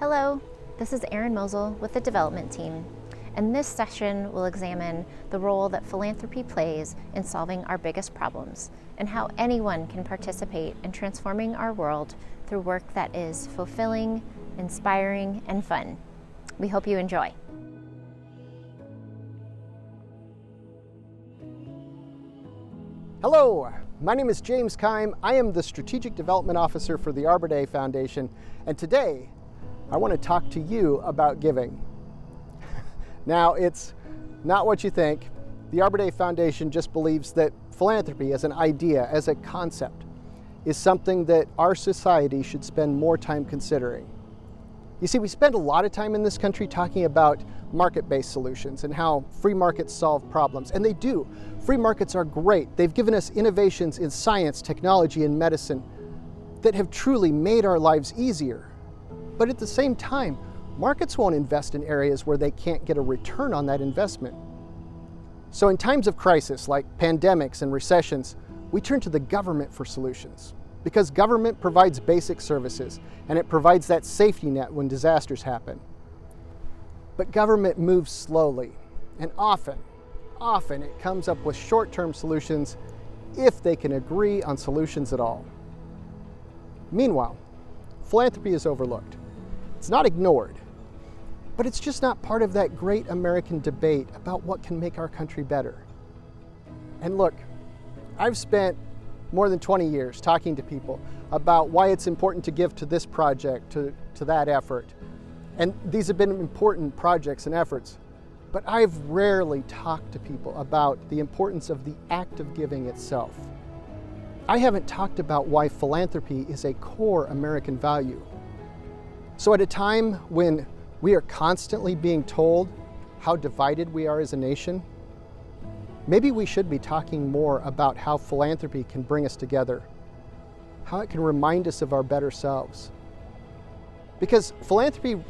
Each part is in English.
Hello, this is Erin Mosel with the development team, and this session will examine the role that philanthropy plays in solving our biggest problems and how anyone can participate in transforming our world through work that is fulfilling, inspiring, and fun. We hope you enjoy. Hello, my name is James Keim. I am the Strategic Development Officer for the Arbor Day Foundation, and today I want to talk to you about giving. Now, it's not what you think. The Arbor Day Foundation just believes that philanthropy as an idea, as a concept, is something that our society should spend more time considering. You see, we spend a lot of time in this country talking about market-based solutions and how free markets solve problems, and they do. Free markets are great. They've given us innovations in science, technology, and medicine that have truly made our lives easier. But at the same time, markets won't invest in areas where they can't get a return on that investment. So in times of crisis, like pandemics and recessions, we turn to the government for solutions, because government provides basic services and it provides that safety net when disasters happen. But government moves slowly, and often it comes up with short-term solutions if they can agree on solutions at all. Meanwhile, philanthropy is overlooked. It's not ignored, but it's just not part of that great American debate about what can make our country better. And look, I've spent more than 20 years talking to people about why it's important to give to this project, to that effort. And these have been important projects and efforts, but I've rarely talked to people about the importance of the act of giving itself. I haven't talked about why philanthropy is a core American value. So at a time when we are constantly being told how divided we are as a nation, maybe we should be talking more about how philanthropy can bring us together, how it can remind us of our better selves. Because philanthropy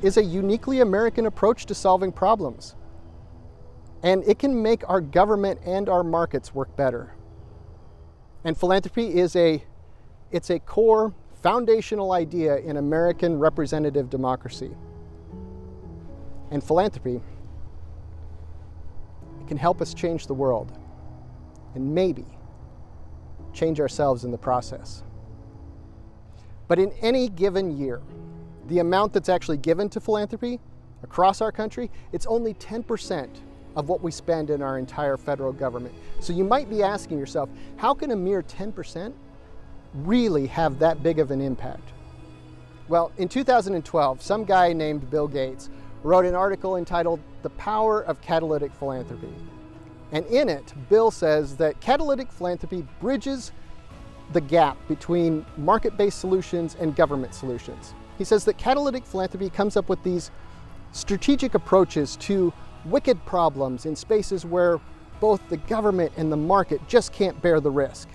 is a uniquely American approach to solving problems, and it can make our government and our markets work better. And philanthropy is a core foundational idea in American representative democracy. And philanthropy can help us change the world and maybe change ourselves in the process. But in any given year, the amount that's actually given to philanthropy across our country, it's only 10% of what we spend in our entire federal government. So you might be asking yourself, how can a mere 10% really have that big of an impact? Well, in 2012, some guy named Bill Gates wrote an article entitled "The Power of Catalytic Philanthropy." And in it, Bill says that catalytic philanthropy bridges the gap between market-based solutions and government solutions. He says that catalytic philanthropy comes up with these strategic approaches to wicked problems in spaces where both the government and the market just can't bear the risk.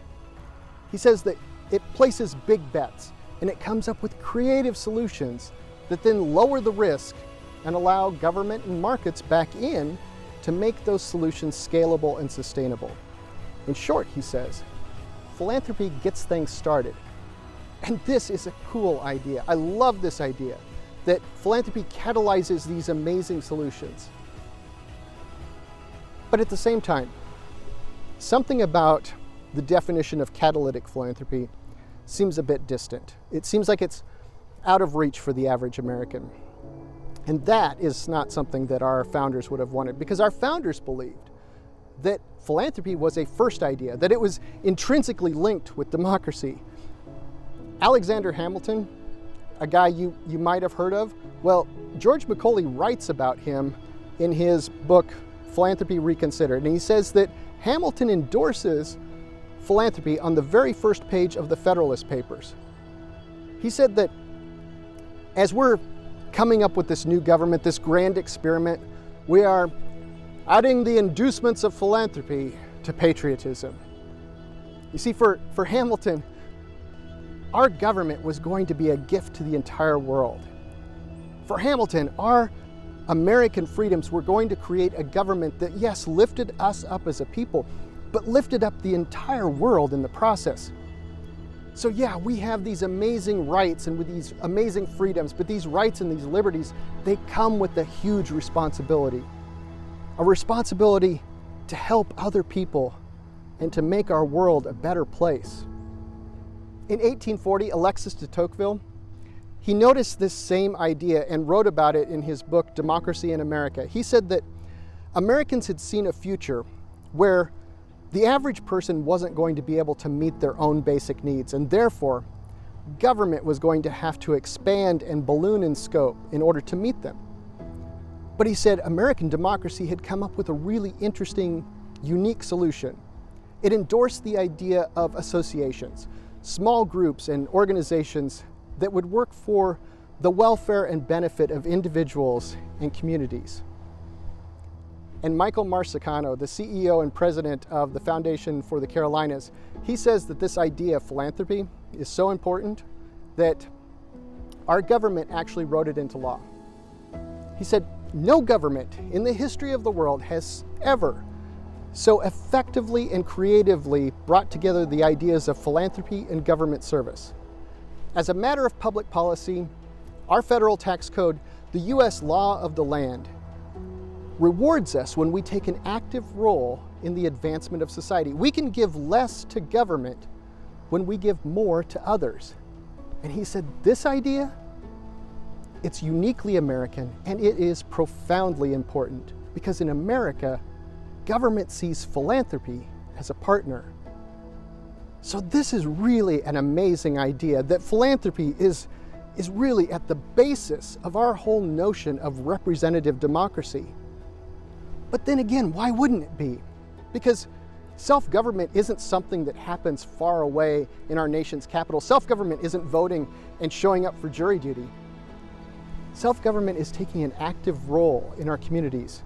He says that it places big bets and it comes up with creative solutions that then lower the risk and allow government and markets back in to make those solutions scalable and sustainable. In short, he says, philanthropy gets things started. And this is a cool idea. I love this idea that philanthropy catalyzes these amazing solutions. But at the same time, something about the definition of catalytic philanthropy seems a bit distant. It seems like it's out of reach for the average American. And that is not something that our founders would have wanted, because our founders believed that philanthropy was a first idea, that it was intrinsically linked with democracy. Alexander Hamilton, a guy you might have heard of, well, George Macaulay writes about him in his book, Philanthropy Reconsidered, and he says that Hamilton endorses philanthropy on the very first page of the Federalist Papers. He said that as we're coming up with this new government, this grand experiment, we are adding the inducements of philanthropy to patriotism. You see, for Hamilton, our government was going to be a gift to the entire world. For Hamilton, our American freedoms were going to create a government that, yes, lifted us up as a people, but lifted up the entire world in the process. So yeah, we have these amazing rights and with these amazing freedoms, but these rights and these liberties, they come with a huge responsibility. A responsibility to help other people and to make our world a better place. In 1840, Alexis de Tocqueville, he noticed this same idea and wrote about it in his book, Democracy in America. He said that Americans had seen a future where the average person wasn't going to be able to meet their own basic needs, and therefore, government was going to have to expand and balloon in scope in order to meet them. But he said American democracy had come up with a really interesting, unique solution. It endorsed the idea of associations, small groups and organizations that would work for the welfare and benefit of individuals and communities. And Michael Marsicano, the CEO and president of the Foundation for the Carolinas, he says that this idea of philanthropy is so important that our government actually wrote it into law. He said, no government in the history of the world has ever so effectively and creatively brought together the ideas of philanthropy and government service. As a matter of public policy, our federal tax code, the U.S. law of the land, rewards us when we take an active role in the advancement of society. We can give less to government when we give more to others. And he said, this idea, it's uniquely American and it is profoundly important because in America, government sees philanthropy as a partner. So this is really an amazing idea that philanthropy is really at the basis of our whole notion of representative democracy. But then again, why wouldn't it be? Because self-government isn't something that happens far away in our nation's capital. Self-government isn't voting and showing up for jury duty. Self-government is taking an active role in our communities.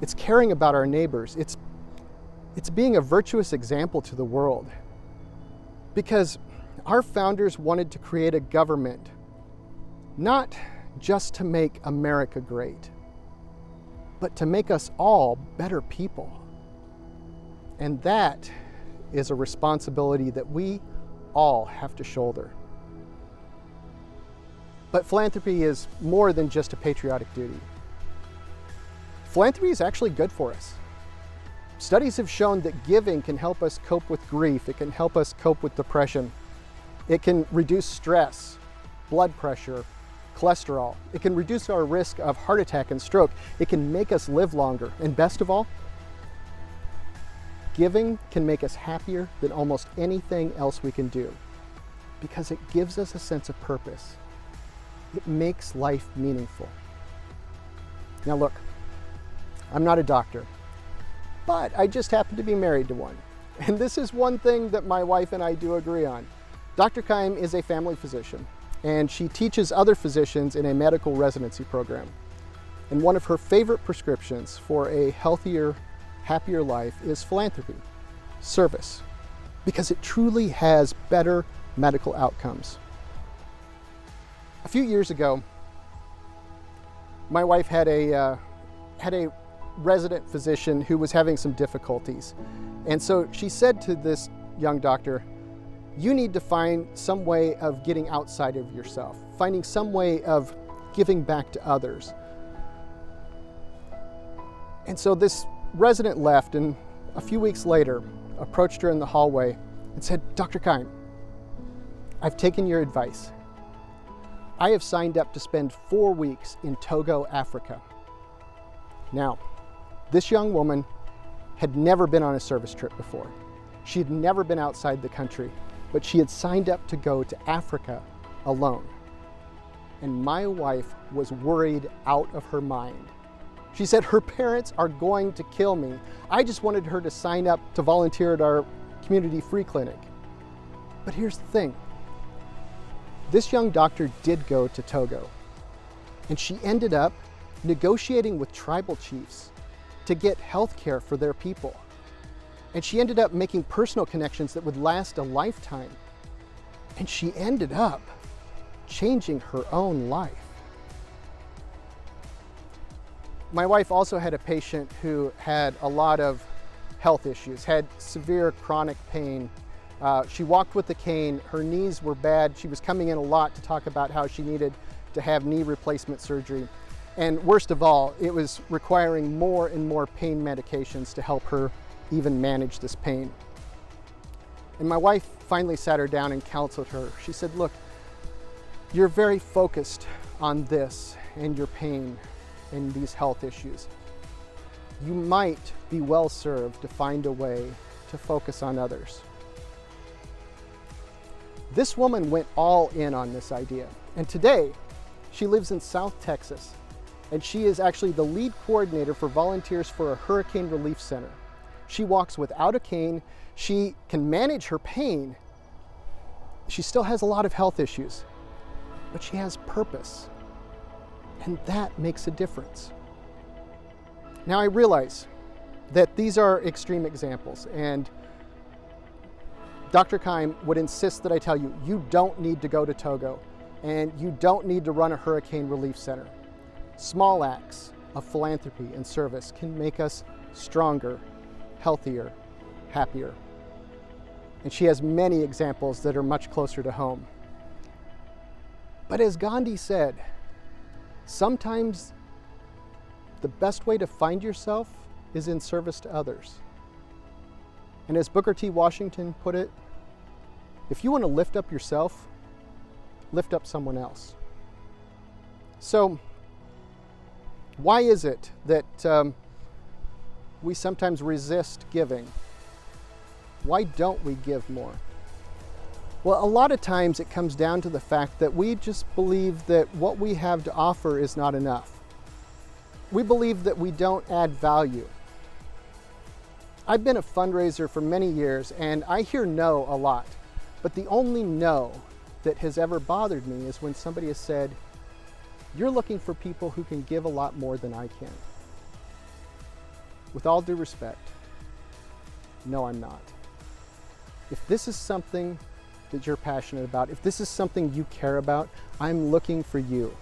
It's caring about our neighbors. It's being a virtuous example to the world. Because our founders wanted to create a government, not just to make America great, but to make us all better people. And that is a responsibility that we all have to shoulder. But philanthropy is more than just a patriotic duty. Philanthropy is actually good for us. Studies have shown that giving can help us cope with grief. It can help us cope with depression. It can reduce stress, blood pressure, cholesterol. It can reduce our risk of heart attack and stroke. It can make us live longer. And best of all, giving can make us happier than almost anything else we can do because it gives us a sense of purpose. It makes life meaningful. Now look, I'm not a doctor, but I just happen to be married to one. And this is one thing that my wife and I do agree on. Dr. Keim is a family physician, and she teaches other physicians in a medical residency program. And one of her favorite prescriptions for a healthier, happier life is philanthropy, service, because it truly has better medical outcomes. A few years ago, my wife had a resident physician who was having some difficulties. And so she said to this young doctor, you need to find some way of getting outside of yourself, finding some way of giving back to others. And so this resident left and a few weeks later approached her in the hallway and said, Dr. Keim, I've taken your advice. I have signed up to spend 4 weeks in Togo, Africa. Now, this young woman had never been on a service trip before. She had never been outside the country, but she had signed up to go to Africa alone. And my wife was worried out of her mind. She said, her parents are going to kill me. I just wanted her to sign up to volunteer at our community free clinic. But here's the thing. This young doctor did go to Togo, and she ended up negotiating with tribal chiefs to get health care for their people. And she ended up making personal connections that would last a lifetime. And she ended up changing her own life. My wife also had a patient who had a lot of health issues, had severe chronic pain, She walked with a cane. Her knees were bad. She was coming in a lot to talk about how she needed to have knee replacement surgery. And worst of all, it was requiring more and more pain medications to help her even manage this pain. And my wife finally sat her down and counseled her. She said, look, you're very focused on this and your pain and these health issues. You might be well served to find a way to focus on others. This woman went all in on this idea. And today, she lives in South Texas, and she is actually the lead coordinator for volunteers for a hurricane relief center. She walks without a cane. She can manage her pain. She still has a lot of health issues, but she has purpose, and that makes a difference. Now I realize that these are extreme examples, and Dr. Keim would insist that I tell you, you don't need to go to Togo, and you don't need to run a hurricane relief center. Small acts of philanthropy and service can make us stronger, healthier, happier. And she has many examples that are much closer to home. But as Gandhi said, sometimes the best way to find yourself is in service to others. And as Booker T. Washington put it, if you want to lift up yourself, lift up someone else. So, why is it that we sometimes resist giving? Why don't we give more? Well, a lot of times it comes down to the fact that we just believe that what we have to offer is not enough. We believe that we don't add value. I've been a fundraiser for many years, and I hear no a lot. But the only no that has ever bothered me is when somebody has said, you're looking for people who can give a lot more than I can. With all due respect, no, I'm not. If this is something that you're passionate about, if this is something you care about, I'm looking for you.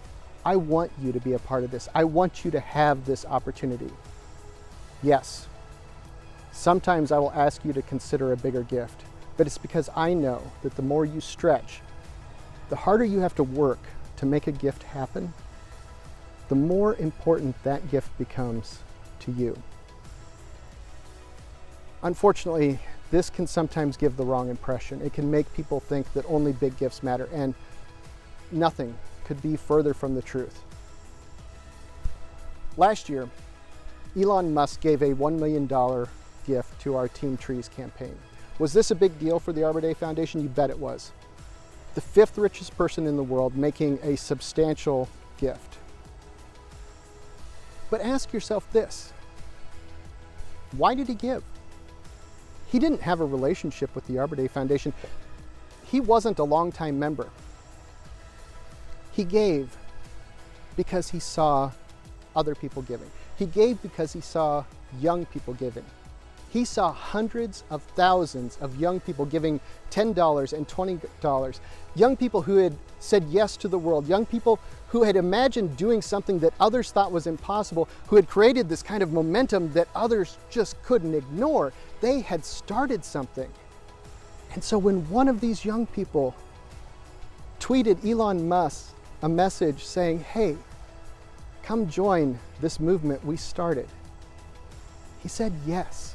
I want you to be a part of this. I want you to have this opportunity. Yes, sometimes I will ask you to consider a bigger gift, but it's because I know that the more you stretch, the harder you have to work to make a gift happen, the more important that gift becomes to you. Unfortunately, this can sometimes give the wrong impression. It can make people think that only big gifts matter, and nothing could be further from the truth. Last year, Elon Musk gave a $1 million gift to our Team Trees campaign. Was this a big deal for the Arbor Day Foundation? You bet it was. The 5th richest person in the world making a substantial gift. But ask yourself this, why did he give? He didn't have a relationship with the Arbor Day Foundation. He wasn't a longtime member. He gave because he saw other people giving. He gave because he saw young people giving. He saw hundreds of thousands of young people giving $10 and $20. Young people who had said yes to the world. Young people who had imagined doing something that others thought was impossible, who had created this kind of momentum that others just couldn't ignore. They had started something. And so when one of these young people tweeted Elon Musk a message saying, hey, come join this movement we started, he said yes.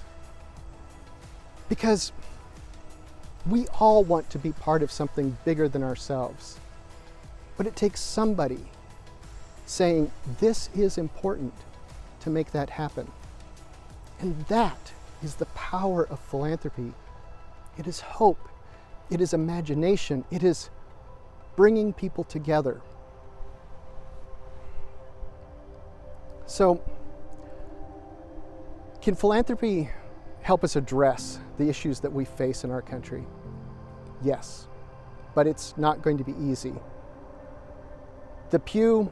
Because we all want to be part of something bigger than ourselves. But it takes somebody saying, this is important to make that happen. And that is the power of philanthropy. It is hope. It is imagination. It is bringing people together. So, can philanthropy help us address the issues that we face in our country? Yes, but it's not going to be easy. The Pew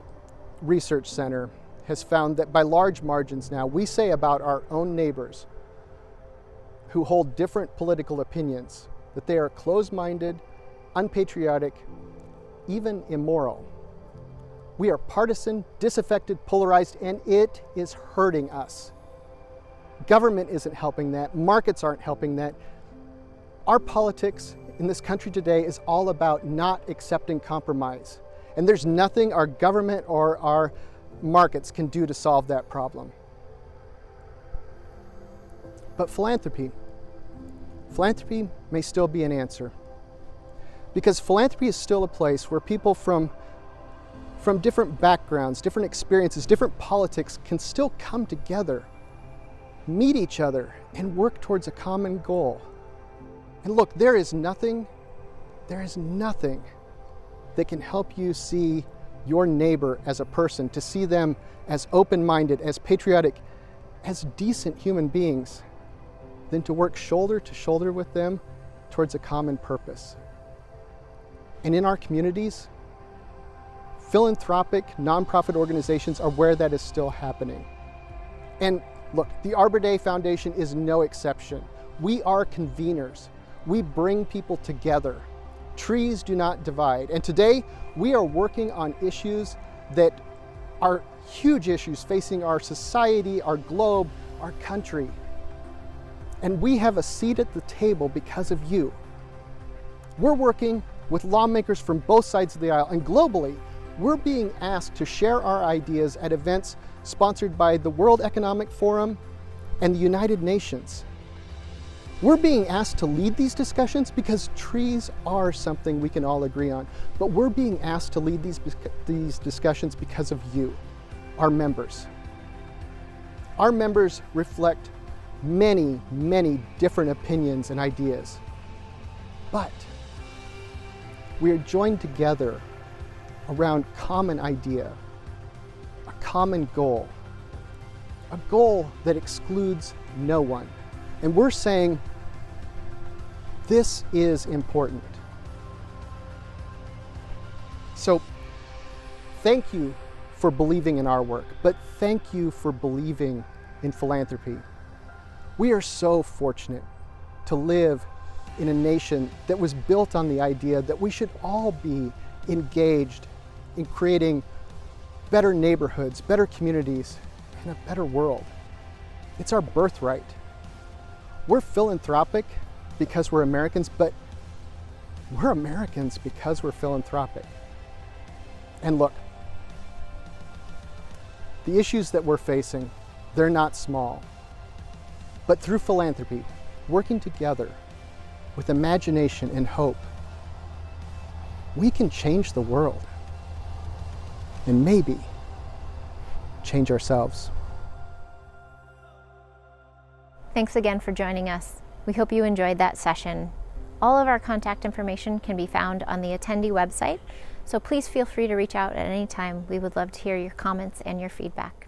Research Center has found that by large margins now, we say about our own neighbors who hold different political opinions that they are closed-minded, unpatriotic, even immoral. We are partisan, disaffected, polarized, and it is hurting us. Government isn't helping that. Markets aren't helping that. Our politics in this country today is all about not accepting compromise. And there's nothing our government or our markets can do to solve that problem. But philanthropy may still be an answer. Because philanthropy is still a place where people from different backgrounds, different experiences, different politics can still come together, meet each other, and work towards a common goal. And look, there is nothing that can help you see your neighbor as a person, to see them as open-minded, as patriotic, as decent human beings, than to work shoulder to shoulder with them towards a common purpose. And in our communities, philanthropic, nonprofit organizations are where that is still happening. And look, the Arbor Day Foundation is no exception. We are conveners. We bring people together. Trees do not divide. And today, we are working on issues that are huge issues facing our society, our globe, our country. And we have a seat at the table because of you. We're working with lawmakers from both sides of the aisle, and globally, we're being asked to share our ideas at events sponsored by the World Economic Forum and the United Nations. We're being asked to lead these discussions because trees are something we can all agree on, but we're being asked to lead these discussions because of you, our members. Our members reflect many, many different opinions and ideas, but we are joined together around a common idea, a common goal, a goal that excludes no one. And we're saying this is important. So thank you for believing in our work, but thank you for believing in philanthropy. We are so fortunate to live in a nation that was built on the idea that we should all be engaged in creating better neighborhoods, better communities, and a better world. It's our birthright. We're philanthropic because we're Americans, but we're Americans because we're philanthropic. And look, the issues that we're facing, they're not small. But through philanthropy, working together with imagination and hope, we can change the world and maybe change ourselves. Thanks again for joining us. We hope you enjoyed that session. All of our contact information can be found on the attendee website, so please feel free to reach out at any time. We would love to hear your comments and your feedback.